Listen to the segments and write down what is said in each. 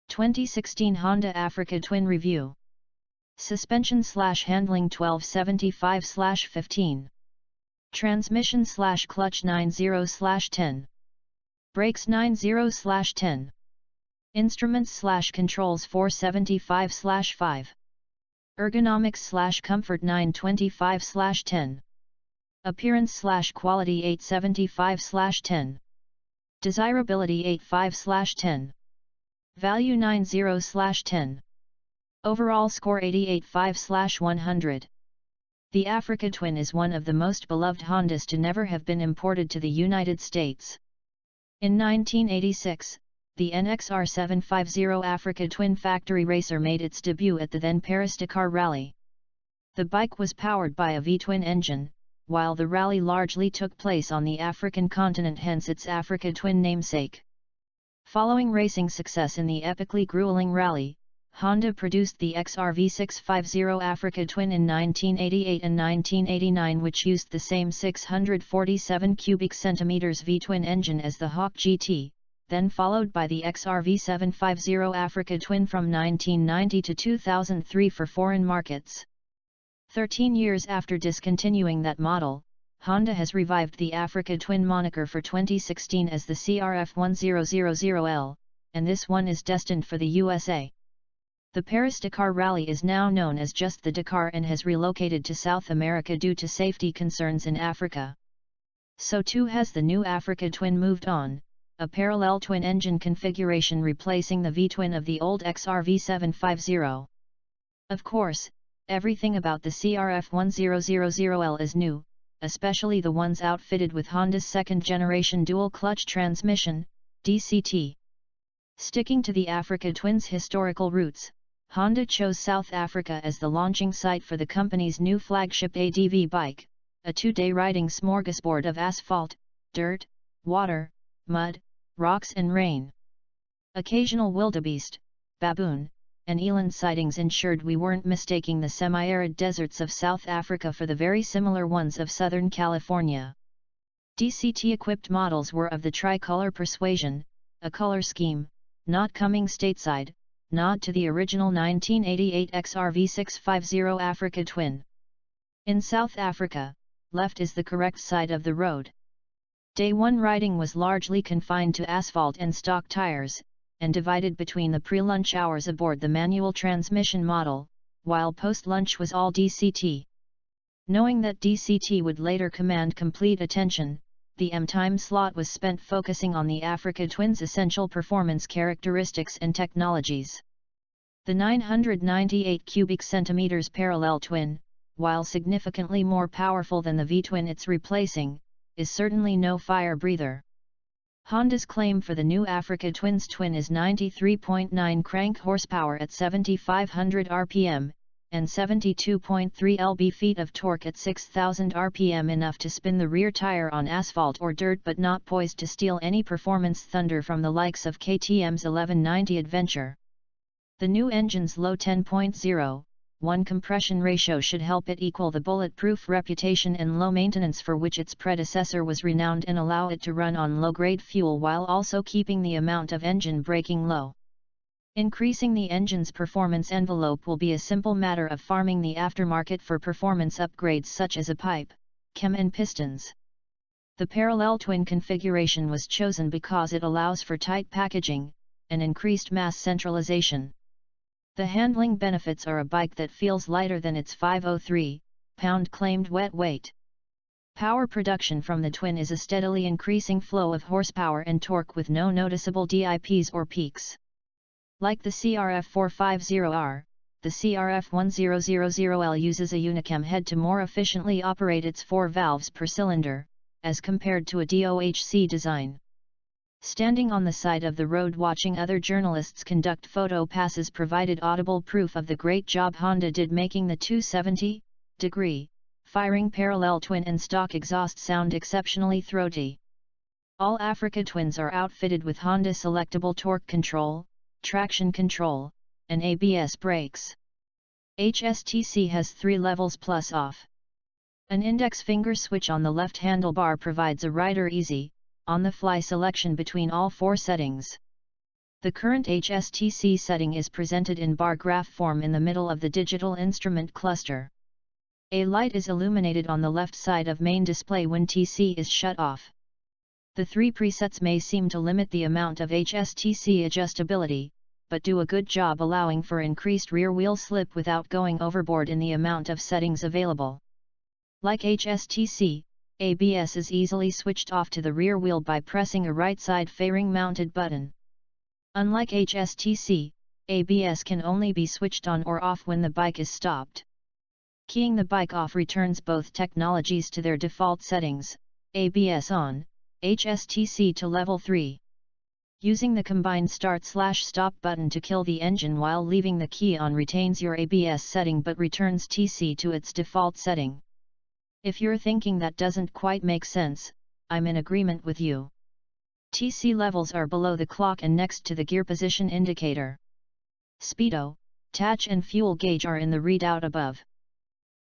2016 Honda Africa Twin Review. Suspension/handling 1275/15. Transmission/clutch 90/10. Brakes 90/10. Instruments/controls 475/5. Ergonomics/comfort 925/10. Appearance/quality 875/10. Desirability 85/10. Value 90/10. Overall score 88.5/100. The Africa Twin is one of the most beloved Hondas to never have been imported to the United States. In 1986, the NXR 750 Africa Twin factory racer made its debut at the then Paris-Dakar Rally. The bike was powered by a V-twin engine, while the rally largely took place on the African continent, hence its Africa Twin namesake. Following racing success in the epically grueling rally, Honda produced the XR 650 Africa Twin in 1988 and 1989, which used the same 647 cubic centimeters V-twin engine as the Hawk GT, then followed by the XR 750 Africa Twin from 1990 to 2003 for foreign markets. 13 years after discontinuing that model, Honda has revived the Africa Twin moniker for 2016 as the CRF 1000L, and this one is destined for the USA. The Paris-Dakar Rally is now known as just the Dakar and has relocated to South America due to safety concerns in Africa. So too has the new Africa Twin moved on, a parallel twin-engine configuration replacing the V-twin of the old XR 750. Of course, everything about the CRF 1000L is new, especially the ones outfitted with Honda's second-generation dual-clutch transmission, DCT. Sticking to the Africa Twin's historical roots, Honda chose South Africa as the launching site for the company's new flagship ADV bike, a two-day riding smorgasbord of asphalt, dirt, water, mud, rocks and rain. Occasional wildebeest, baboon, and eland sightings ensured we weren't mistaking the semi-arid deserts of South Africa for the very similar ones of Southern California. DCT-equipped models were of the tricolor persuasion, a color scheme, not coming stateside, nod to the original 1988 XR 650 Africa Twin. In South Africa, left is the correct side of the road. Day 1 riding was largely confined to asphalt and stock tires, and divided between the pre-lunch hours aboard the manual transmission model, while post-lunch was all DCT. Knowing that DCT would later command complete attention, the M-time slot was spent focusing on the Africa Twin's essential performance characteristics and technologies. The 998 cubic centimeters parallel twin, while significantly more powerful than the V-twin it's replacing, is certainly no fire breather. Honda's claim for the new Africa Twin's twin is 93.9 crank horsepower at 7,500 rpm, and 72.3 lb-ft of torque at 6,000 rpm, enough to spin the rear tire on asphalt or dirt but not poised to steal any performance thunder from the likes of KTM's 1190 Adventure. The new engine's low 10.01 compression ratio should help it equal the bulletproof reputation and low maintenance for which its predecessor was renowned, and allow it to run on low-grade fuel while also keeping the amount of engine braking low. Increasing the engine's performance envelope will be a simple matter of farming the aftermarket for performance upgrades such as a pipe, cam and pistons. The parallel twin configuration was chosen because it allows for tight packaging, and increased mass centralization. The handling benefits are a bike that feels lighter than its 503-pound claimed wet weight. Power production from the twin is a steadily increasing flow of horsepower and torque with no noticeable dips or peaks. Like the CRF 450R, the CRF 1000L uses a unicam head to more efficiently operate its 4 valves per cylinder, as compared to a DOHC design. Standing on the side of the road watching other journalists conduct photo passes provided audible proof of the great job Honda did making the 270-degree, firing parallel twin and stock exhaust sound exceptionally throaty. All Africa Twins are outfitted with Honda selectable torque control, traction control, and ABS brakes. HSTC has 3 levels plus off. An index finger switch on the left handlebar provides a rider easy, on-the-fly selection between all 4 settings. The current HSTC setting is presented in bar graph form in the middle of the digital instrument cluster. A light is illuminated on the left side of main display when TC is shut off. The three presets may seem to limit the amount of HSTC adjustability, but do a good job allowing for increased rear wheel slip without going overboard in the amount of settings available. Like HSTC, ABS is easily switched off to the rear wheel by pressing a right side fairing mounted button. Unlike HSTC, ABS can only be switched on or off when the bike is stopped. Keying the bike off returns both technologies to their default settings, ABS on, HSTC to level 3. Using the combined start/stop button to kill the engine while leaving the key on retains your ABS setting but returns TC to its default setting. If you're thinking that doesn't quite make sense, I'm in agreement with you. TC levels are below the clock and next to the gear position indicator. Speedo, touch and fuel gauge are in the readout above.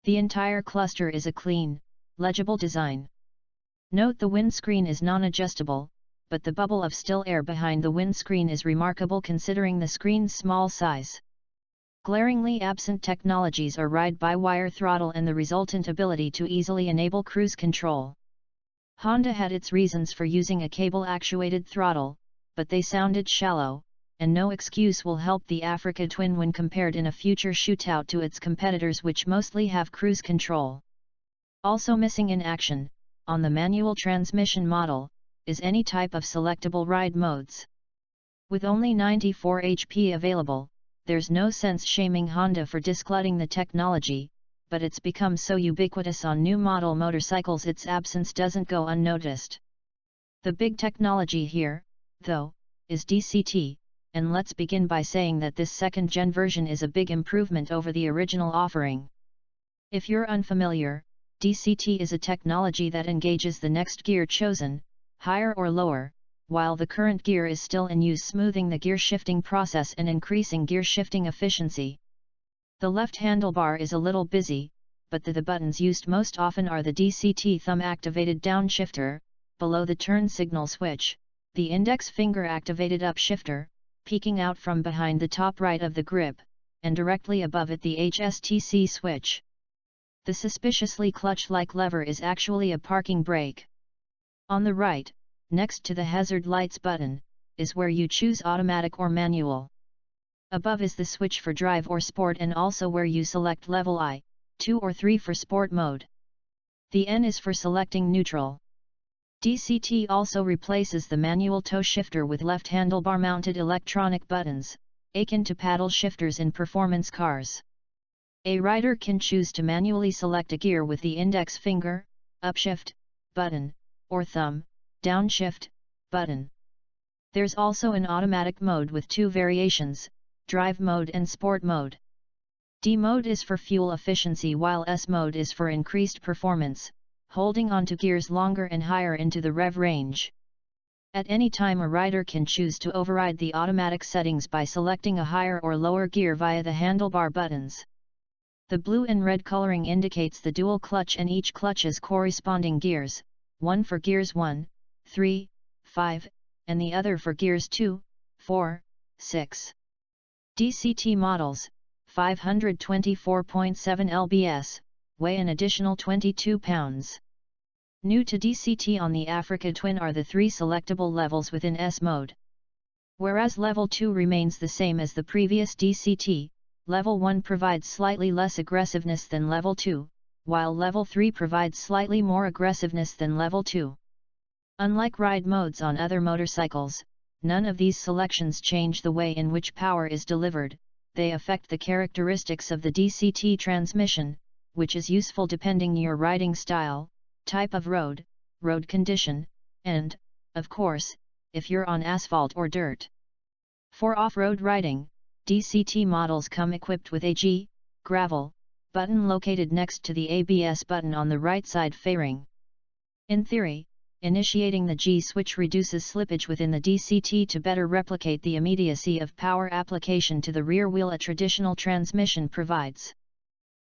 The entire cluster is a clean, legible design. Note the windscreen is non-adjustable, but the bubble of still air behind the windscreen is remarkable considering the screen's small size. Glaringly absent technologies are ride-by-wire throttle and the resultant ability to easily enable cruise control. Honda had its reasons for using a cable-actuated throttle, but they sounded shallow, and no excuse will help the Africa Twin when compared in a future shootout to its competitors which mostly have cruise control. Also missing in action, on the manual transmission model, is any type of selectable ride modes. With only 94 HP available, there's no sense shaming Honda for discarding the technology, but it's become so ubiquitous on new model motorcycles its absence doesn't go unnoticed. The big technology here, though, is DCT, and let's begin by saying that this second-gen version is a big improvement over the original offering. If you're unfamiliar, DCT is a technology that engages the next gear chosen, higher or lower, while the current gear is still in use, smoothing the gear shifting process and increasing gear shifting efficiency. The left handlebar is a little busy, but the buttons used most often are the DCT thumb-activated downshifter, below the turn signal switch, the index finger-activated upshifter, peeking out from behind the top right of the grip, and directly above it the HSTC switch. The suspiciously clutch-like lever is actually a parking brake. On the right, next to the hazard lights button, is where you choose automatic or manual. Above is the switch for drive or sport and also where you select level I, 2 or 3 for sport mode. The N is for selecting neutral. DCT also replaces the manual toe shifter with left handlebar mounted electronic buttons, akin to paddle shifters in performance cars. A rider can choose to manually select a gear with the index finger, upshift, button, or thumb, downshift, button. There's also an automatic mode with 2 variations, drive mode and sport mode. D mode is for fuel efficiency while S mode is for increased performance, holding onto gears longer and higher into the rev range. At any time a rider can choose to override the automatic settings by selecting a higher or lower gear via the handlebar buttons. The blue and red coloring indicates the dual clutch and each clutch's corresponding gears, one for gears 1, 3, 5, and the other for gears 2, 4, 6. DCT models, 524.7 lbs, weigh an additional 22 pounds. New to DCT on the Africa Twin are the 3 selectable levels within S mode. Whereas level 2 remains the same as the previous DCT, level 1 provides slightly less aggressiveness than level 2, while level 3 provides slightly more aggressiveness than level 2. Unlike ride modes on other motorcycles, none of these selections change the way in which power is delivered, they affect the characteristics of the DCT transmission, which is useful depending your riding style, type of road, road condition, and, of course, if you're on asphalt or dirt. For off-road riding, DCT models come equipped with a G, gravel, button located next to the ABS button on the right side fairing. In theory, initiating the G switch reduces slippage within the DCT to better replicate the immediacy of power application to the rear wheel a traditional transmission provides.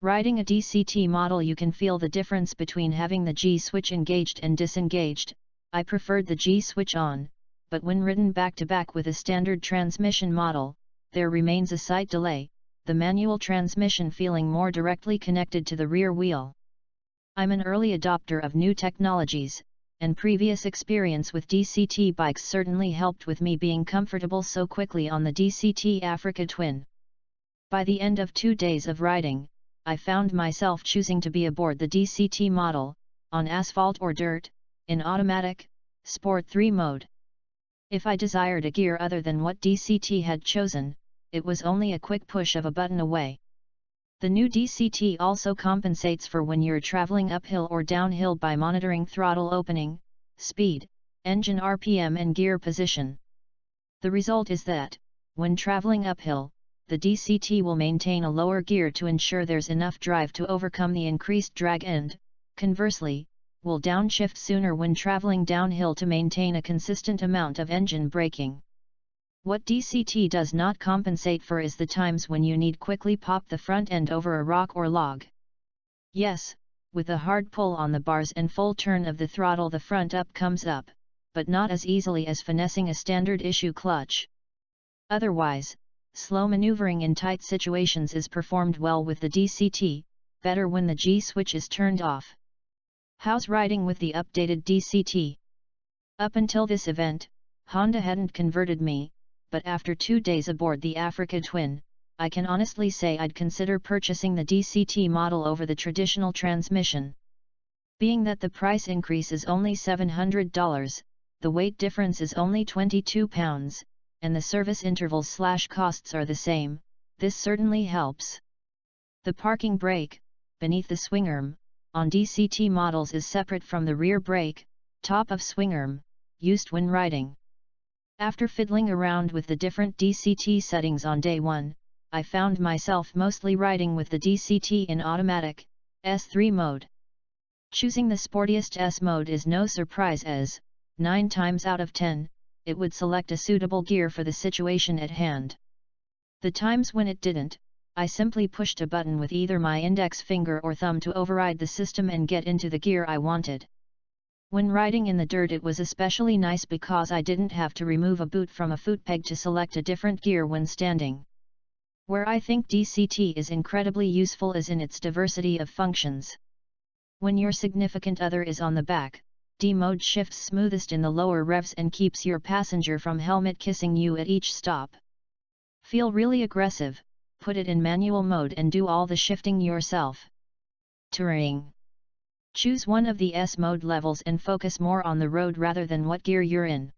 Riding a DCT model you can feel the difference between having the G switch engaged and disengaged. I preferred the G switch on, but when ridden back-to-back with a standard transmission model, there remains a slight delay, the manual transmission feeling more directly connected to the rear wheel. I'm an early adopter of new technologies, and previous experience with DCT bikes certainly helped with me being comfortable so quickly on the DCT Africa Twin. By the end of 2 days of riding, I found myself choosing to be aboard the DCT model, on asphalt or dirt, in automatic, Sport 3 mode. If I desired a gear other than what DCT had chosen, it was only a quick push of a button away. The new DCT also compensates for when you're traveling uphill or downhill by monitoring throttle opening, speed, engine RPM and gear position. The result is that, when traveling uphill, the DCT will maintain a lower gear to ensure there's enough drive to overcome the increased drag and, conversely, will downshift sooner when traveling downhill to maintain a consistent amount of engine braking. What DCT does not compensate for is the times when you need quickly pop the front end over a rock or log. Yes, with a hard pull on the bars and full turn of the throttle the front up comes up, but not as easily as finessing a standard issue clutch. Otherwise, slow maneuvering in tight situations is performed well with the DCT, better when the G switch is turned off. How's riding with the updated DCT? Up until this event, Honda hadn't converted me, but after 2 days aboard the Africa Twin, I can honestly say I'd consider purchasing the DCT model over the traditional transmission. Being that the price increase is only $700, the weight difference is only 22 pounds, and the service intervals/costs are the same, this certainly helps. The parking brake, beneath the swingarm, on DCT models is separate from the rear brake, top of swingarm, used when riding. After fiddling around with the different DCT settings on day 1, I found myself mostly riding with the DCT in automatic, S3 mode. Choosing the sportiest S mode is no surprise as, 9 times out of 10, it would select a suitable gear for the situation at hand. The times when it didn't, I simply pushed a button with either my index finger or thumb to override the system and get into the gear I wanted. When riding in the dirt it was especially nice because I didn't have to remove a boot from a foot peg to select a different gear when standing. Where I think DCT is incredibly useful is in its diversity of functions. When your significant other is on the back, D mode shifts smoothest in the lower revs and keeps your passenger from helmet kissing you at each stop. Feel really aggressive, put it in manual mode and do all the shifting yourself. Touring. Choose one of the S mode levels and focus more on the road rather than what gear you're in.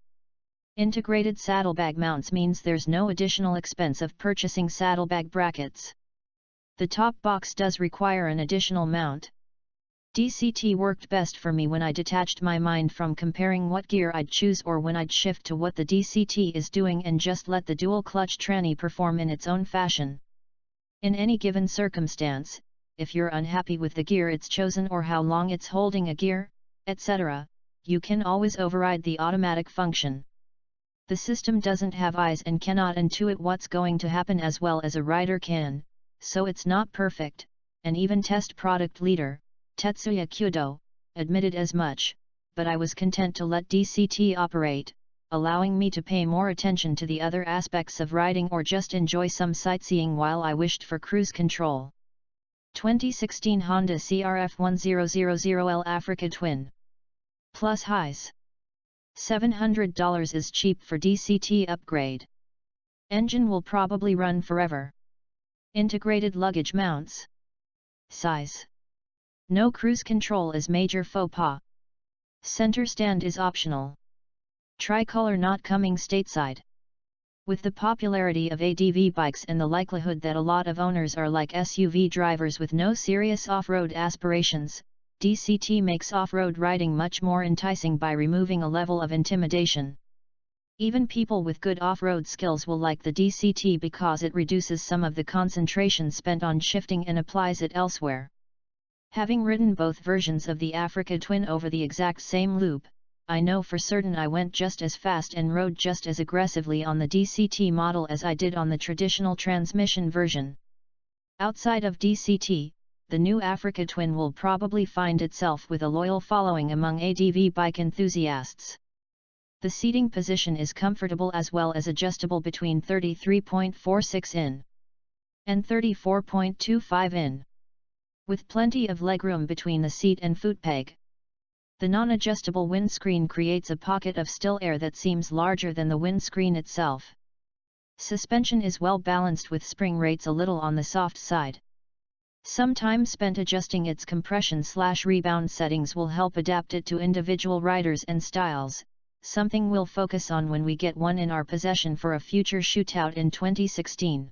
Integrated saddlebag mounts means there's no additional expense of purchasing saddlebag brackets. The top box does require an additional mount. DCT worked best for me when I detached my mind from comparing what gear I'd choose or when I'd shift to what the DCT is doing and just let the dual clutch tranny perform in its own fashion. In any given circumstance, if you're unhappy with the gear it's chosen or how long it's holding a gear, etc., you can always override the automatic function. The system doesn't have eyes and cannot intuit what's going to happen as well as a rider can, so it's not perfect, and even test product leader, Tetsuya Kudo, admitted as much, but I was content to let DCT operate, allowing me to pay more attention to the other aspects of riding or just enjoy some sightseeing while I wished for cruise control. 2016 Honda CRF 1000L Africa Twin. Plus highs. $700 is cheap for DCT upgrade. Engine will probably run forever. Integrated luggage mounts. Size. No cruise control is major faux pas. Center stand is optional. Tricolor not coming stateside. With the popularity of ADV bikes and the likelihood that a lot of owners are like SUV drivers with no serious off-road aspirations, DCT makes off-road riding much more enticing by removing a level of intimidation. Even people with good off-road skills will like the DCT because it reduces some of the concentration spent on shifting and applies it elsewhere. Having ridden both versions of the Africa Twin over the exact same loop, I know for certain I went just as fast and rode just as aggressively on the DCT model as I did on the traditional transmission version. Outside of DCT, the new Africa Twin will probably find itself with a loyal following among ADV bike enthusiasts. The seating position is comfortable as well as adjustable between 33.46 in and 34.25 in, with plenty of legroom between the seat and footpeg. The non-adjustable windscreen creates a pocket of still air that seems larger than the windscreen itself. Suspension is well balanced with spring rates a little on the soft side. Some time spent adjusting its compression/rebound settings will help adapt it to individual riders and styles, something we'll focus on when we get one in our possession for a future shootout in 2016.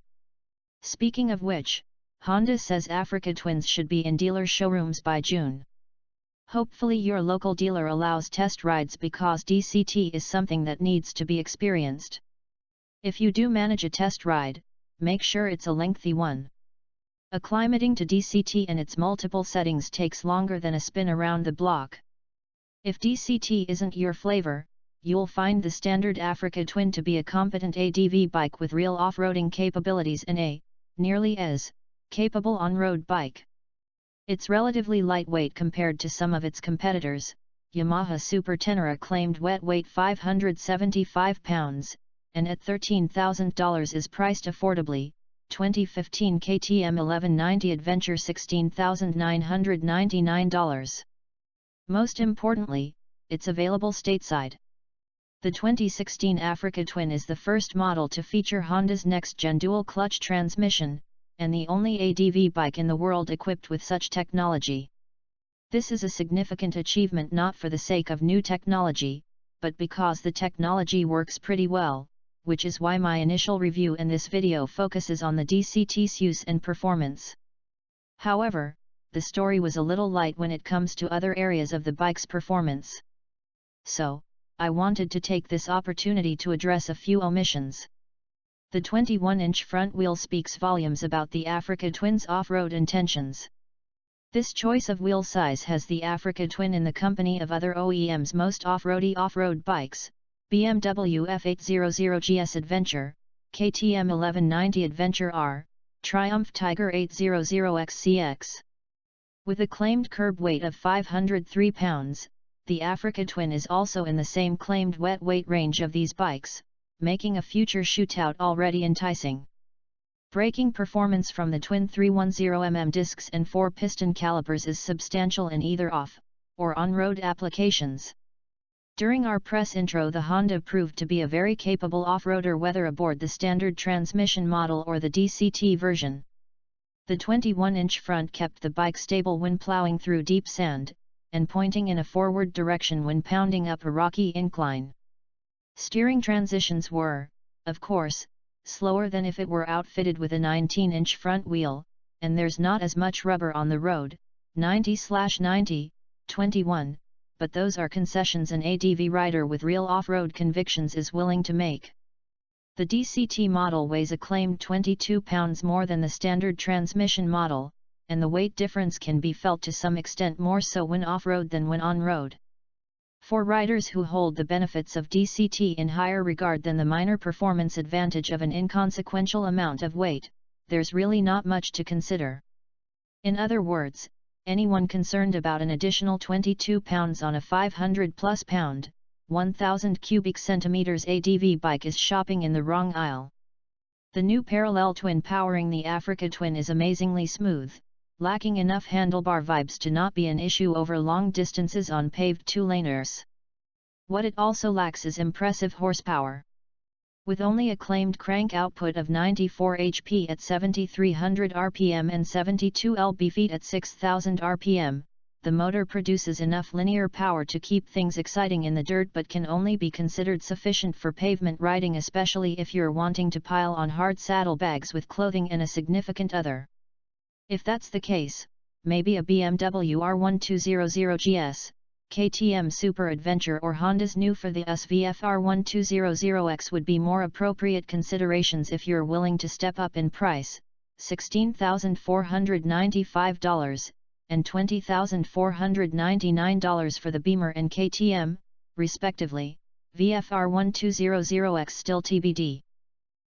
Speaking of which, Honda says Africa Twins should be in dealer showrooms by June. Hopefully your local dealer allows test rides because DCT is something that needs to be experienced. If you do manage a test ride, make sure it's a lengthy one. Acclimating to DCT and its multiple settings takes longer than a spin around the block. If DCT isn't your flavor, you'll find the standard Africa Twin to be a competent ADV bike with real off-roading capabilities and a, nearly as, capable on-road bike. It's relatively lightweight compared to some of its competitors. Yamaha Super Tenere claimed wet weight 575 pounds, and at $13,000 is priced affordably. 2015 KTM 1190 Adventure $16,999. Most importantly, it's available stateside. The 2016 Africa Twin is the first model to feature Honda's next-gen dual-clutch transmission, and the only ADV bike in the world equipped with such technology. This is a significant achievement not for the sake of new technology, but because the technology works pretty well, which is why my initial review in this video focuses on the DCT's use and performance. However, the story was a little light when it comes to other areas of the bike's performance. So, I wanted to take this opportunity to address a few omissions. The 21-inch front wheel speaks volumes about the Africa Twin's off-road intentions. This choice of wheel size has the Africa Twin in the company of other OEMs' most off-roady off-road bikes, BMW F800 GS Adventure, KTM 1190 Adventure R, Triumph Tiger 800 XCX. With a claimed curb weight of 503 pounds, the Africa Twin is also in the same claimed wet weight range of these bikes, making a future shootout already enticing. Braking performance from the twin 310mm discs and 4-piston calipers is substantial in either off- or on-road applications. During our press intro, the Honda proved to be a very capable off-roader whether aboard the standard transmission model or the DCT version. The 21-inch front kept the bike stable when plowing through deep sand, and pointing in a forward direction when pounding up a rocky incline. Steering transitions were, of course, slower than if it were outfitted with a 19-inch front wheel, and there's not as much rubber on the road, 90/90, 21, but those are concessions an ADV rider with real off-road convictions is willing to make. The DCT model weighs a claimed 22 pounds more than the standard transmission model, and the weight difference can be felt to some extent more so when off-road than when on-road. For riders who hold the benefits of DCT in higher regard than the minor performance advantage of an inconsequential amount of weight, there's really not much to consider. In other words, anyone concerned about an additional 22 pounds on a 500+ pound, 1000 cubic centimeters ADV bike is shopping in the wrong aisle. The new parallel twin powering the Africa Twin is amazingly smooth, lacking enough handlebar vibes to not be an issue over long distances on paved two-laners. What it also lacks is impressive horsepower. With only a claimed crank output of 94 HP at 7300 RPM and 72 lb-ft at 6000 RPM, the motor produces enough linear power to keep things exciting in the dirt but can only be considered sufficient for pavement riding, especially if you're wanting to pile on hard saddlebags with clothing and a significant other. If that's the case, maybe a BMW R1200 GS, KTM Super Adventure or Honda's new for the SVF R1200X would be more appropriate considerations if you're willing to step up in price, $16,495, and $20,499 for the Beamer and KTM, respectively. VFR 1200X still TBD.